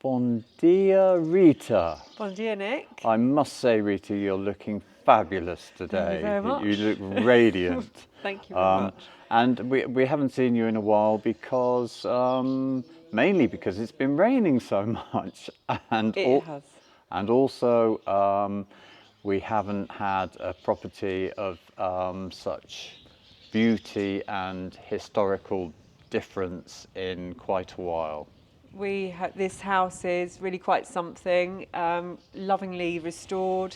Bon dia, Rita. Bon dia, Nick. I must say, Rita, you're looking fabulous today. Thank you very much. You look radiant. Thank you very much. And we haven't seen you in a while because, mainly because it's been raining so much. And It has. And also, we haven't had a property of such beauty and historical difference in quite a while. This house is really quite something. Lovingly restored,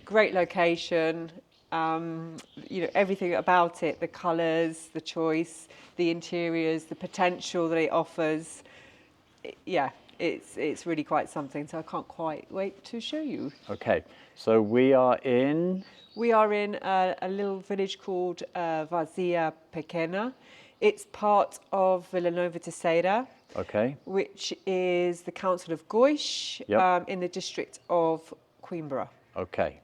great location. Everything about it, the colours, the choice, the interiors, the potential that it offers. It's really quite something. So I can't quite wait to show you. Okay, so we are in. We are in a little village called Vazia Pequena. It's part of Vila Nova de Ceira. Okay. Which is the council of Goiás, Yep. in the district of Coimbra. Okay.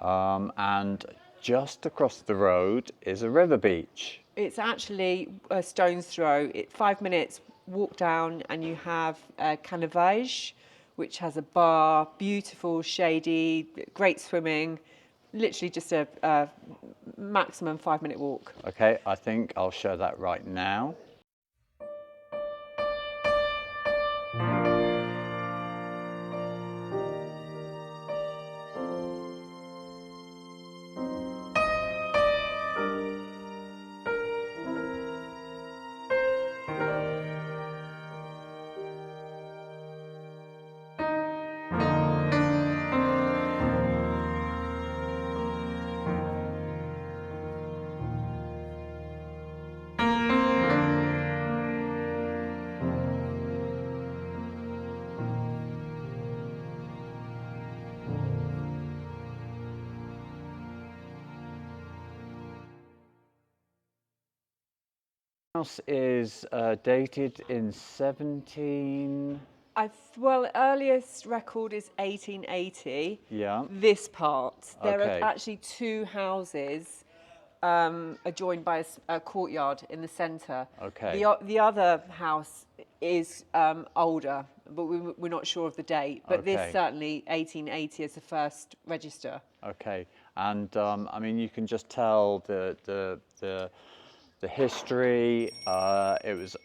And just across the road is a river beach. It's actually a stone's throw. 5 minutes walk down and you have Canavage, which has a bar, beautiful, shady, great swimming. Literally just a maximum 5 minute walk. Okay, I think I'll show that right now. House is dated in 17. Earliest record is 1880. Yeah. This part. There Okay. are actually two houses adjoined by a courtyard in the centre. Okay. The other house is older, but we're not sure of the date. But Okay. this certainly 1880 is the first register. Okay, and I mean you can just tell the history. It was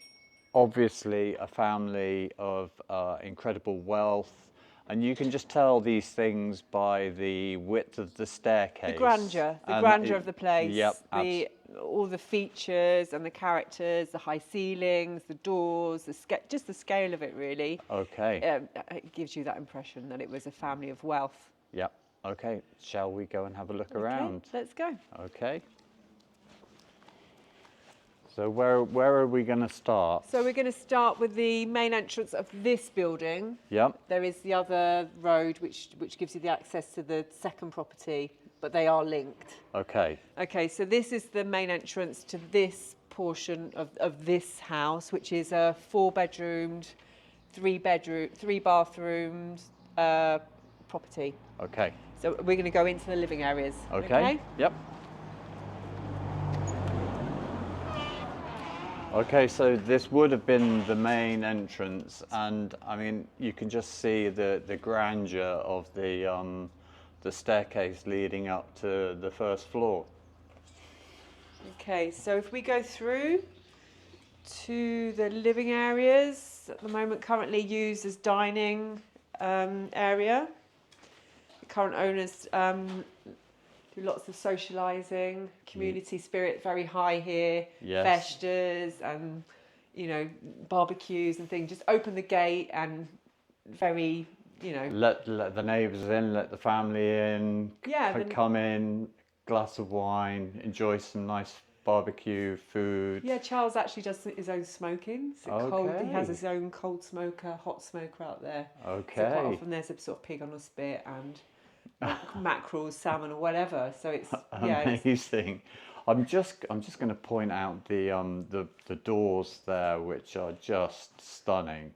obviously a family of incredible wealth, and you can just tell these things by the width of the staircase. The grandeur of the place. Yep. All the features and the characters, the high ceilings, the doors, just the scale of it really. Okay. It gives you that impression that it was a family of wealth. Yep. Okay. Shall we go and have a look around? Let's go. Okay. So where are we going to start? So we're going to start with the main entrance of this building. Yep. There is the other road which gives you the access to the second property, but they are linked. Okay. Okay, so this is the main entrance to this portion of this house, which is a 4-bedroomed, 3-bathroomed property. Okay. So we're going to go into the living areas. Okay. Yep. Okay, so this would have been the main entrance, and I mean you can just see the grandeur of the staircase leading up to the first floor. Okay, so if we go through to the living areas, at the moment currently used as dining area. The current owners do lots of socialising, community spirit very high here. Yes. Festas and barbecues and things. Just open the gate and very let the neighbours in, let the family in. Yeah, come in, glass of wine, enjoy some nice barbecue food. Yeah, Charles actually does his own smoking. So he has his own cold smoker, hot smoker out there. Okay. So quite often there's a sort of pig on a spit and mackerel, salmon, or whatever. So it's amazing. I'm just going to point out the doors there, which are just stunning.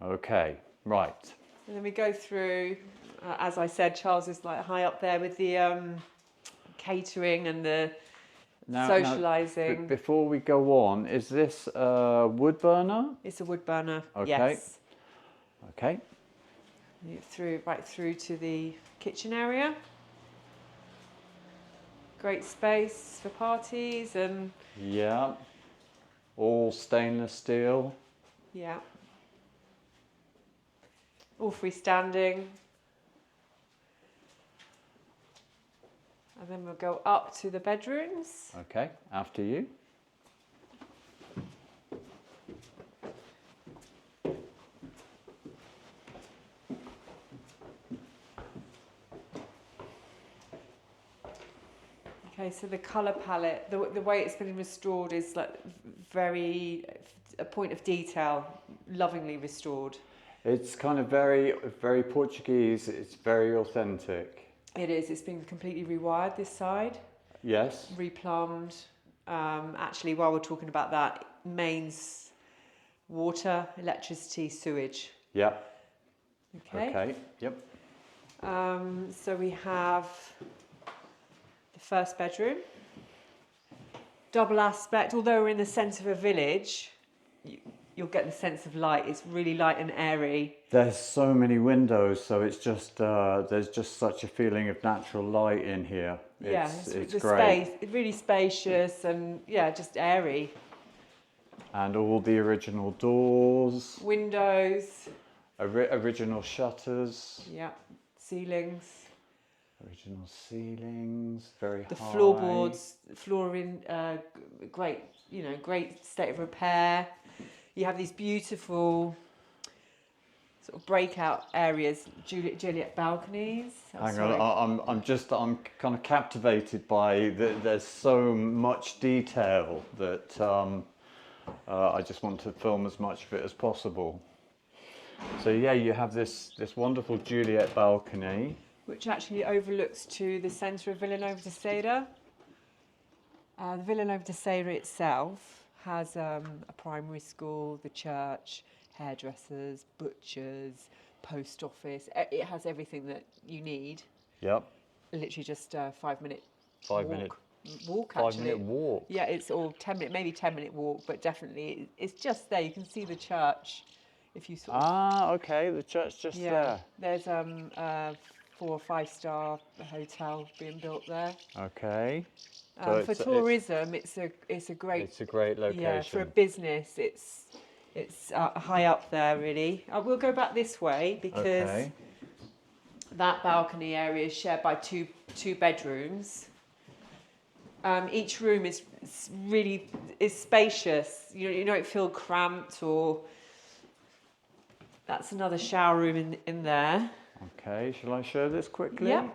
Okay, right. And then we go through. As I said, Charles is like high up there with the catering and the socialising. Before we go on, is this a wood burner? It's a wood burner. Okay. Yes. Okay. Right through to the kitchen area. Great space for parties and Yeah. All stainless steel. yeah. All freestanding. And then we'll go up to the bedrooms. Okay. After you. Okay, so the colour palette, the way it's been restored is like a point of detail, lovingly restored. It's kind of very, very Portuguese. It's very authentic. It is. It's been completely rewired this side. Yes. Replumbed. Actually, while we're talking about that, mains, water, electricity, sewage. Yeah. Okay. Okay. Yep. So we have the first bedroom. Double aspect. Although we're in the centre of a village, you'll get the sense of light. It's really light and airy. There's so many windows, so it's just there's just such a feeling of natural light in here. It's the great. space. It's really spacious and yeah, just airy. And all the original doors, Windows. original shutters, Yeah. Ceilings. original ceilings, very The high. floorboards, flooring, great, great state of repair. You have these beautiful sort of breakout areas, Juliet balconies. Hang on, I'm kind of captivated by there's so much detail that I just want to film as much of it as possible. So yeah, you have this wonderful Juliet balcony. Which actually overlooks to the centre of Vila Nova de Ceira. The Vila Nova de Ceira itself has a primary school, the church, hairdressers, butchers, post office. It has everything that you need. Yep. Literally just a 5-minute walk. 5-minute walk. Yeah, it's all 10-minute, maybe 10-minute walk, but definitely it's just there. You can see the church if you sort of. Okay, the church just there. There's a 4 or 5-star hotel being built there. Okay. For tourism, it's a great. It's a great location. Yeah, for a business, it's high up there really. We'll go back this way because that balcony area is shared by two bedrooms. Each room is really spacious. You don't feel cramped or. That's another shower room in there. Okay, shall I show this quickly? Yeah.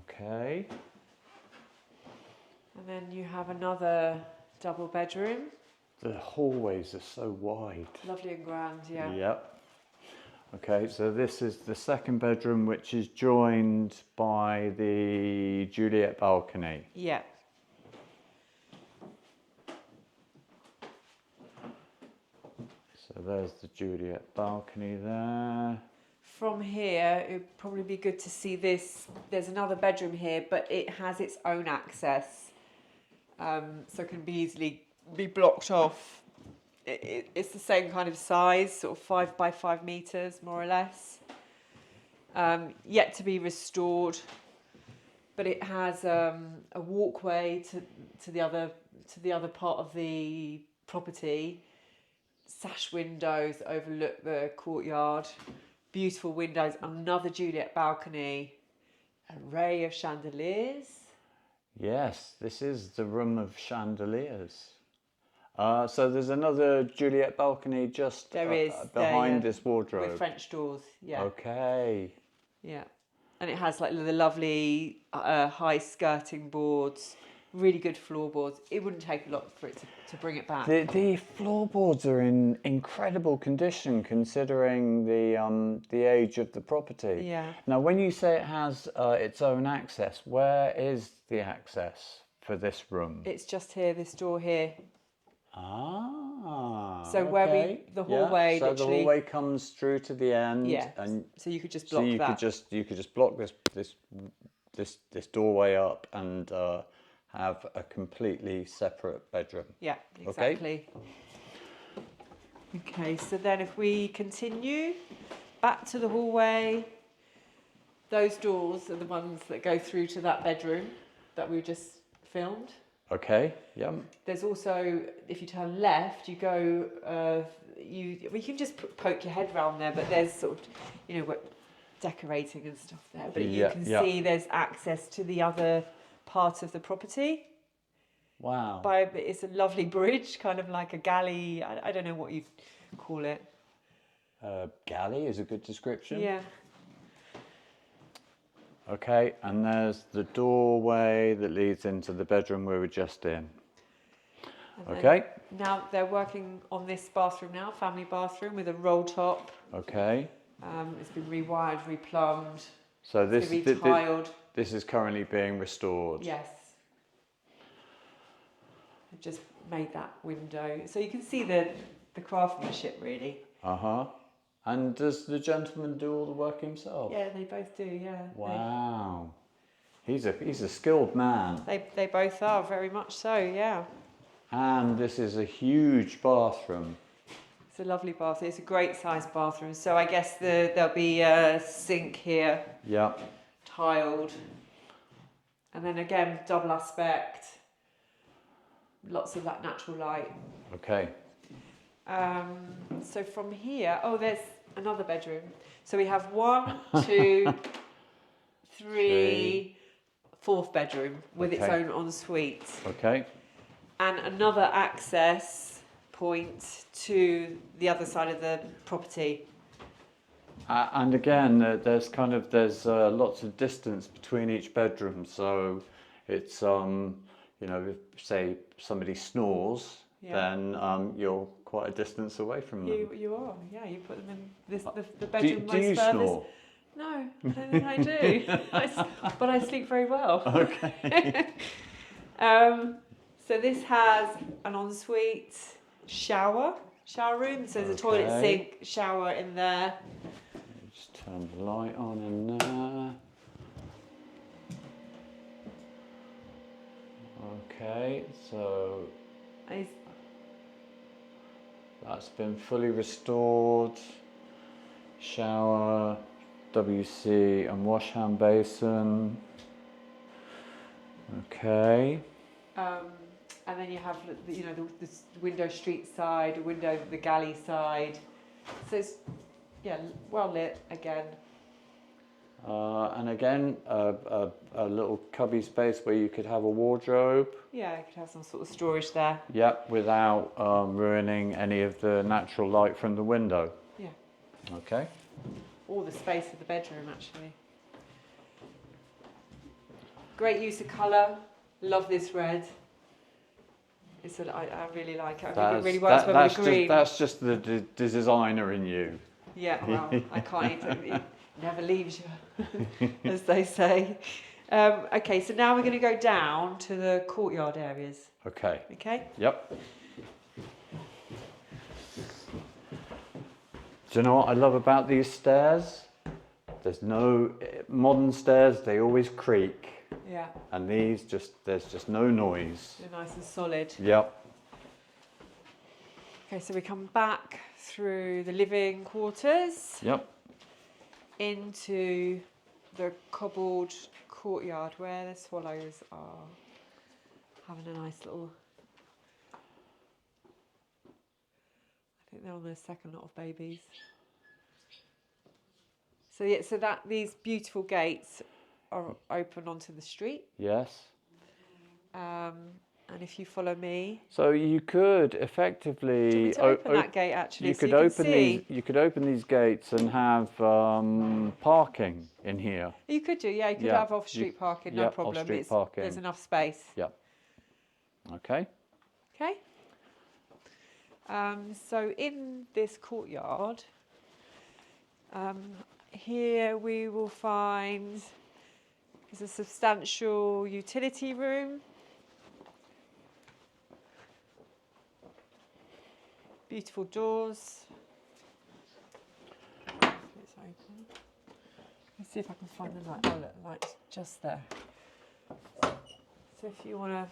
Okay. And then you have another double bedroom. The hallways are so wide. Lovely and grand, yeah. Yep. Okay, so this is the second bedroom, which is joined by the Juliet balcony. Yeah. So there's the Juliet balcony there. From here, it would probably be good to see this. There's another bedroom here, but it has its own access. So it can be easily be blocked off. It's the same kind of size, sort of 5 by 5 meters, more or less. Yet to be restored, but it has a walkway to the other part of the property. Sash windows that overlook the courtyard. Beautiful windows. Another Juliet balcony. Array of chandeliers. Yes, this is the room of chandeliers. So there's another Juliet balcony just behind this wardrobe. With French doors, yeah. Okay. Yeah. And it has like the lovely high skirting boards. really good floorboards. It wouldn't take a lot for it to bring it back. The floorboards are in incredible condition considering the age of the property. Yeah. Now, when you say it has its own access, where is the access for this room? It's just here, this door here. Ah. So where the hallway, so literally, the hallway comes through to the end, yeah. and so you could just block you that. could just block this doorway up and have a completely separate bedroom. Yeah, exactly. Okay, so then if we continue back to the hallway, those doors are the ones that go through to that bedroom that we just filmed. Okay. Yeah. There's also, if you turn left, you go, you can just poke your head round there, but there's sort of, decorating and stuff there. But you can see there's access to the other part of the property. Wow. It's a lovely bridge, kind of like a galley. I don't know what you'd call it. Galley is a good description. Yeah. Okay, and there's the doorway that leads into the bedroom we were just in. Okay. Now they're working on this bathroom now, family bathroom with a roll top. Okay. It's been rewired, replumbed. So this tiled. This is currently being restored. Yes. I've just made that window, so you can see the craftsmanship really. And does the gentleman do all the work himself? Yeah, they both do. Yeah. Wow. He's a skilled man. They both are, very much so. Yeah. And this is a huge bathroom. It's a lovely bathroom. It's a great sized bathroom. So I guess there'll be a sink here. Yeah. Tiled. And then again, double aspect. Lots of that natural light. Okay. So from here, there's another bedroom. So we have 1, 2, 3, fourth bedroom with its own ensuite. Okay. And another access point to the other side of the property. And again, there's lots of distance between each bedroom. So it's if say somebody snores, then you're quite a distance away from them. You are, yeah. You put them in the bedroom do you most furthest. snore? No, I don't think I do. But I sleep very well. Okay. So this has an ensuite shower room. So there's a toilet, sink, shower in there. Just turn the light on in there. Okay, so that's been fully restored. Shower, WC and wash hand basin. Okay. And then you have the window street side, a window the galley side. So it's well lit again. And again, a little cubby space where you could have a wardrobe. Yeah, you could have some sort of storage there. Yep, without ruining any of the natural light from the window. Yeah. Okay. Or the space of the bedroom, actually. Great use of colour. Love this red. I really like it. I think it really works well with the green. That's just the designer in you. Yeah, well, I can't. It never leaves you, as they say. Okay, so now we're going to go down to the courtyard areas. Okay. Okay? Yep. Do you know what I love about these stairs? There's no modern stairs, they always creak. Yeah. And these there's just no noise. They're nice and solid. Yep. Okay, so we come back through the living quarters. Yep. Into the cobbled courtyard where the swallows are having a nice little. I think they're on their second lot of babies. So these beautiful gates are open onto the street. Yes. And if you follow me. So you could effectively open that gate actually. You could open these gates and have parking in here. You could do, yeah. You could have off-street parking, no problem. Off-street parking. There's enough space. Yeah. Okay. Okay. So in this courtyard, here we will find there's a substantial utility room. Beautiful doors. It's open. Let's see if I can find the light. Oh, look, the light's just there. So if you want to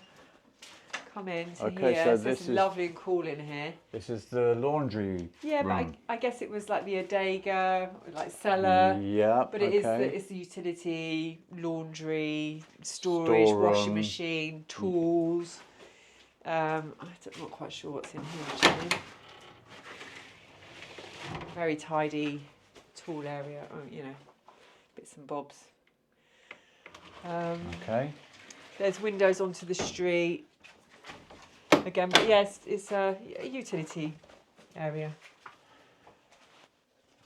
come in to Okay, here, so so this it's is- lovely and cool in here. This is the laundry Yeah, room. but I guess it was like the bodega, like cellar. Yeah. But okay. it's the utility, laundry, storage, washing Storeroom. machine, tools. I'm not quite sure what's in here actually. Very tidy tool area, you know, bits and bobs. Okay. There's windows onto the street. Again, but yes, it's a utility area.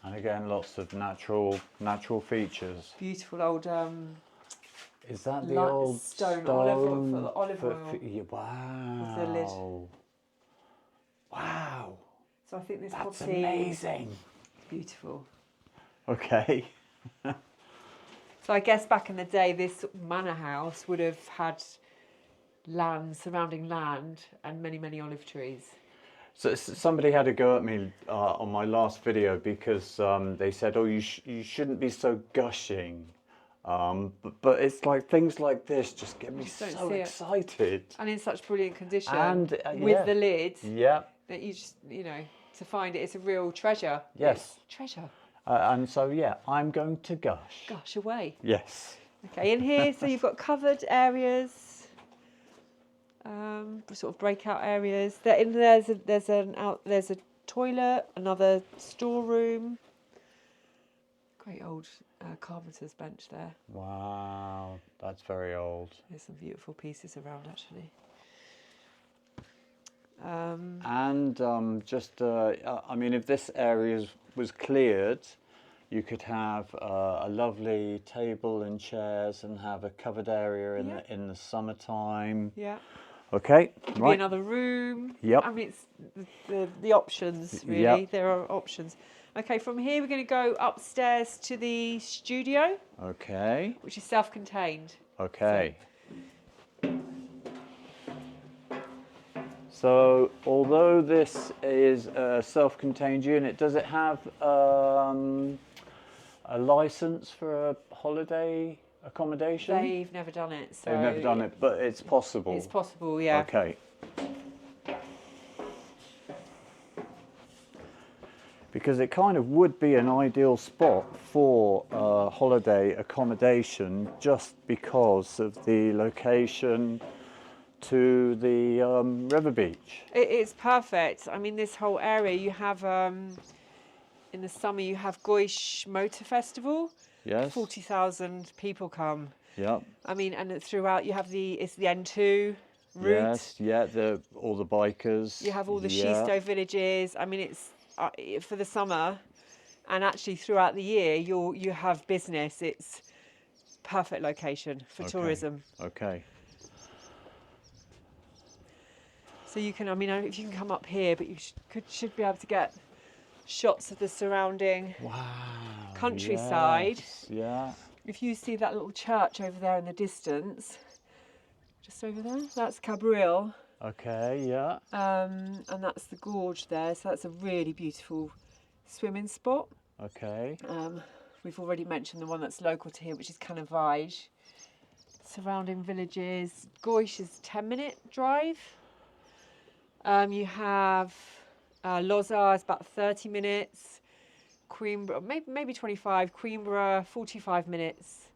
And again, lots of natural features. Beautiful old Is that the light old stone stone for the olive oil. yeah, wow. With the lid. Wow. So I think this That's property amazing. beautiful. Okay. So I guess back in the day, this manor house would have had surrounding land, and many olive trees. So somebody had a go at me on my last video because they said, "Oh, you shouldn't be so gushing," but it's like things like this just get me Just don't so see it. excited. And in such brilliant condition, And with yeah. the lid, Yeah. that you just, you know, to find it, it's a real treasure. Yes. It's treasure. And so yeah, I'm going to gush. Gosh, away. Yes. Okay, in here, so you've got covered areas, sort of breakout areas. There's a toilet, another storeroom. Great old carpenter's bench there. Wow, that's very old. There's some beautiful pieces around actually. And I mean, if this area was cleared, you could have a lovely table and chairs and have a covered area in the summertime. Yeah. Okay, Could be right. another room. Yep. I mean, it's the options really. Yep. There are options. Okay, from here we're going to go upstairs to the studio, Okay. which is self-contained. Okay. So, although this is a self-contained unit, does it have a license for a holiday accommodation? They've never done it. So They've never done it, but it's possible. It's possible, yeah. Okay. Because it kind of would be an ideal spot for holiday accommodation just because of the location to the river beach. It's perfect. I mean, this whole area, you have, in the summer, you have Goish Motor Festival. Yes. 40,000 people come. Yep. I mean, and throughout you have it's the N2 route. Yes. Yeah. All the bikers. You have all the yeah. Shisto villages. I mean, it's for the summer, and actually throughout the year, you have business. It's perfect location for tourism. Okay. So you can, I mean, if you can come up here, but you should be able to get shots of the surrounding countryside. Yes, yeah. If you see that little church over there in the distance, just over there, that's Cabril. Okay, yeah. And that's the gorge there, so that's a really beautiful swimming spot. Okay. We've already mentioned the one that's local to here, which is Canavage. Surrounding villages, Goish is a 10-minute drive. You have Loza is about 30 minutes. Queenborough, maybe 25. Queenborough, 45 minutes.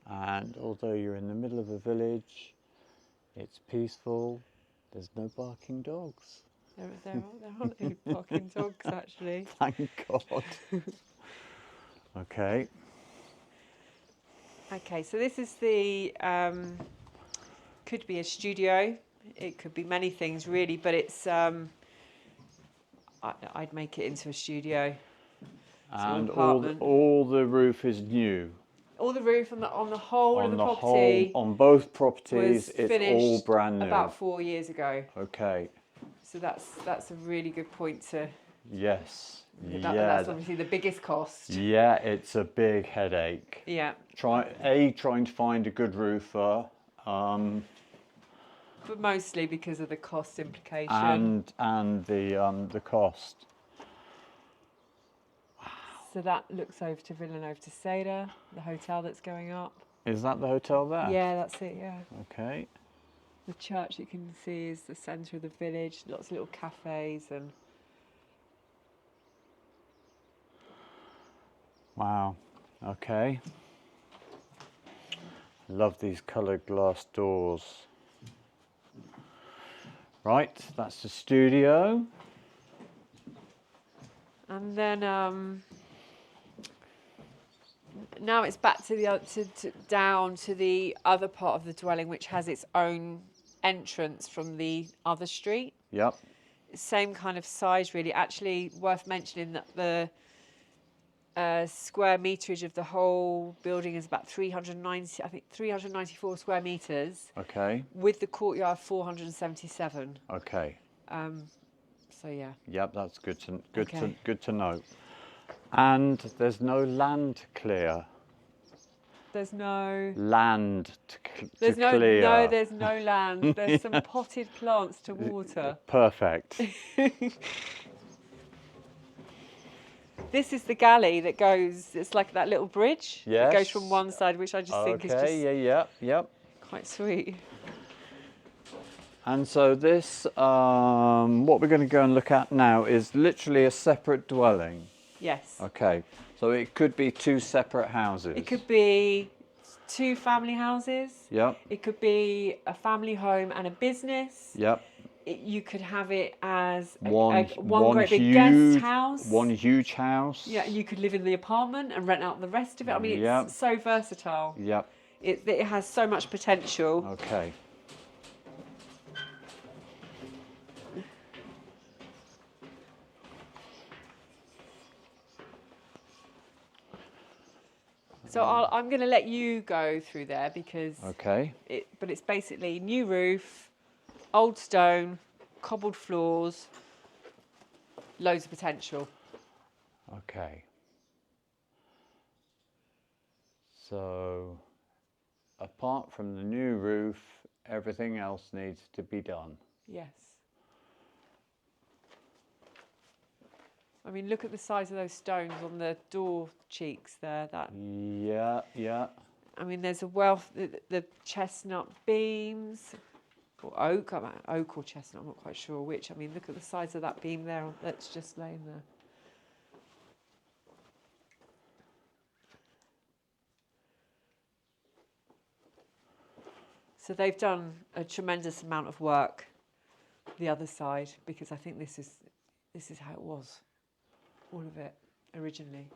And although you're in the middle of a village, it's peaceful. There's no barking dogs. There aren't any barking dogs, actually. Thank God. Okay. Okay, so this is the, could be a studio. It could be many things, really, but it's, I'd make it into a studio. And apartment. all the roof is new. All the roof on the whole of On the the property whole, on both properties, was it's finished all brand new. about 4 years ago. Okay. So that's a really good point to. Yes. That's obviously the biggest cost. Yeah, it's a big headache. Yeah. Trying to find a good roofer. But mostly because of the cost implication. And the cost. So that looks over to Vila Nova de Ceira, the hotel that's going up. Is that the hotel there? Yeah, that's it, yeah. Okay. The church you can see is the centre of the village, lots of little cafes and... Wow. Okay. Love these coloured glass doors. Right, that's the studio. And then now it's back to down to the other part of the dwelling, which has its own entrance from the other street. Yep. Same kind of size, really. Actually, worth mentioning that the square meterage of the whole building is about 394 square meters. Okay. With the courtyard, 477. Okay. So yeah. Yep, that's good to know. And there's no land to clear. There's no land to there's no clear. No, there's no land. There's some potted plants to water. Perfect. This is the galley that goes. It's like that little bridge. Yes. It goes from one side, which I just think is just Yep. quite sweet. And so this, what we're going to go and look at now is literally a separate dwelling. Yes. Okay. So it could be two separate houses. It could be two family houses. Yep. It could be a family home and a business. Yep. You could have it as one great big huge guest house. One huge house. Yeah, you could live in the apartment and rent out the rest of it. I mean, it's so versatile. Yep. It has so much potential. Okay. So I'm going to let you go through there because but it's basically new roof, old stone, cobbled floors, loads of potential. Okay. So apart from the new roof, everything else needs to be done. Yes. I mean, look at the size of those stones on the door cheeks there. Yeah. I mean, there's a wealth, the chestnut beams, or oak or chestnut, I'm not quite sure which. I mean, look at the size of that beam there that's just laying there. So they've done a tremendous amount of work the other side, because I think this is how it was. All of it originally.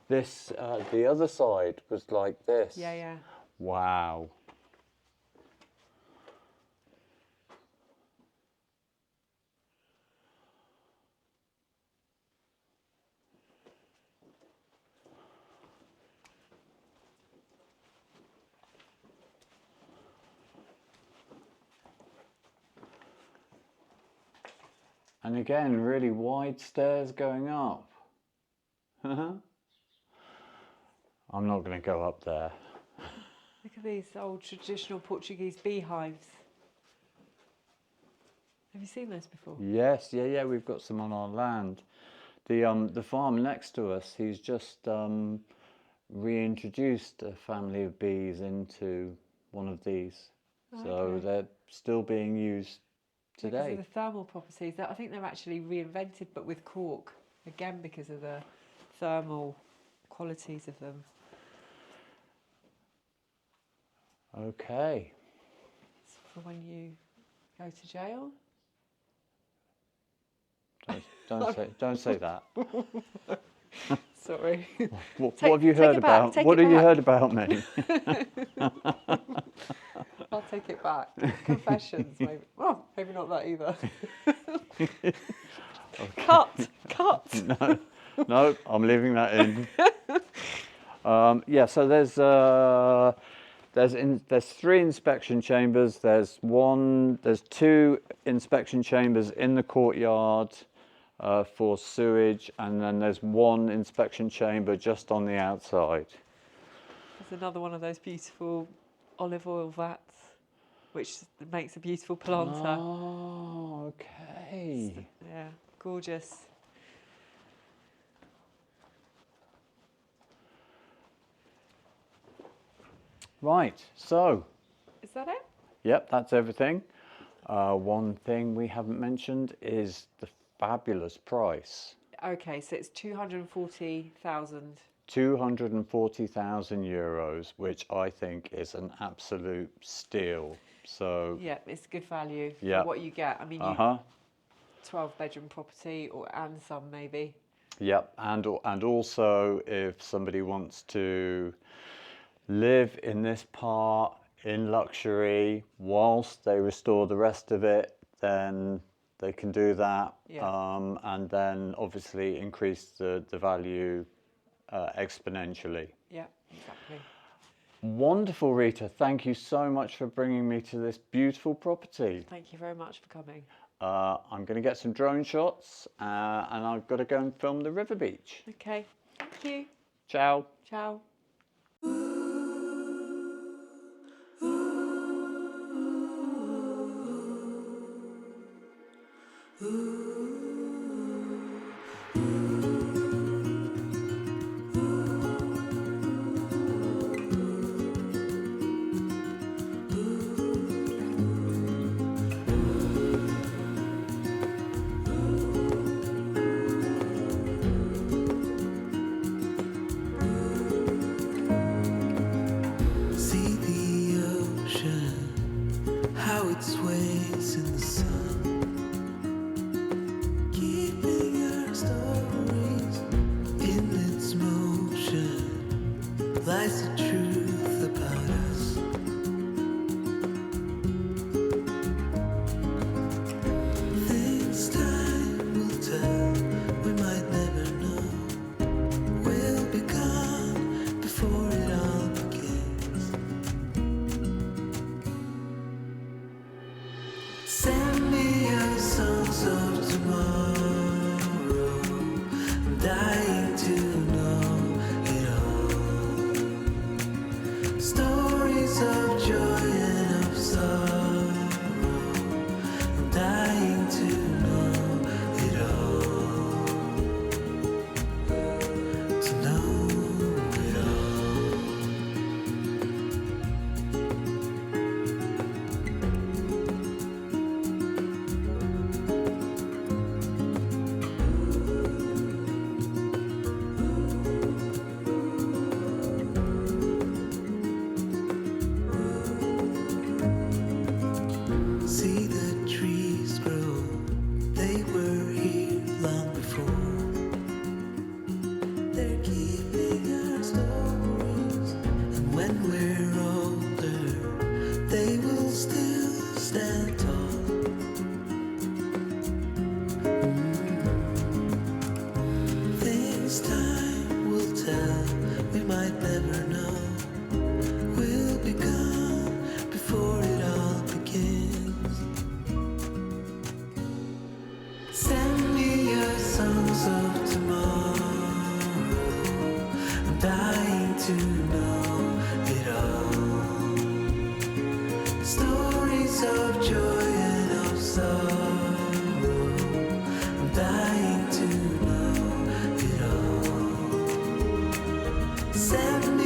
This, the other side was like this. Yeah. Wow. And again, really wide stairs going up. I'm not going to go up there. Look at these old traditional Portuguese beehives. Have you seen those before? Yes, yeah, we've got some on our land. The farm next to us, he's just reintroduced a family of bees into one of these. So they're still being used today. Because of the thermal properties. I think they're actually reinvented, but with cork. Again, because of the thermal qualities of them. Okay. It's for when you go to jail. Don't say that. Sorry. What have you heard about? What have you heard about me? I'll take it back. Confessions, maybe. Well, maybe not that either. Cut. No, I'm leaving that in. Yeah, so there's 3 inspection chambers. There's 2 inspection chambers in the courtyard for sewage, and then there's 1 inspection chamber just on the outside. There's another one of those beautiful olive oil vats, which makes a beautiful planta. Oh, okay. Yeah, gorgeous. Right, so, Is that it? yep, that's everything. One thing we haven't mentioned is the fabulous price. Okay, so it's 240,000. 240,000 euros, which I think is an absolute steal. So, Yeah, it's good value Yeah. for what you get. I mean, uh-huh. 12-bedroom property and some maybe. Yep, and also if somebody wants to live in this part in luxury whilst they restore the rest of it, then they can do that. Yeah. And then obviously increase the value exponentially. Yeah, exactly. Wonderful, Rita. Thank you so much for bringing me to this beautiful property. Thank you very much for coming. I'm going to get some drone shots and I've got to go and film the river beach. Okay, thank you. Ciao. Ciao. See the ocean, how it sways in the sun, keeping our stories in its motion. Lies the truth about us. Things time will tell, we might never know. Will be gone before it all begins. Send me your songs of tomorrow. I'm dying to know it all. Stories of joy and of sorrow. I'm dying to know it all. To know it all. See the trees grow, they were here long before. They're keeping our stories, and when we're older, they will still stand tall. Things time will tell, we might never know. We'll be gone before it all begins. Send me your songs of tomorrow. I'm dying to know it all. Stories of joy and of sorrow. I'm dying to know it all. Send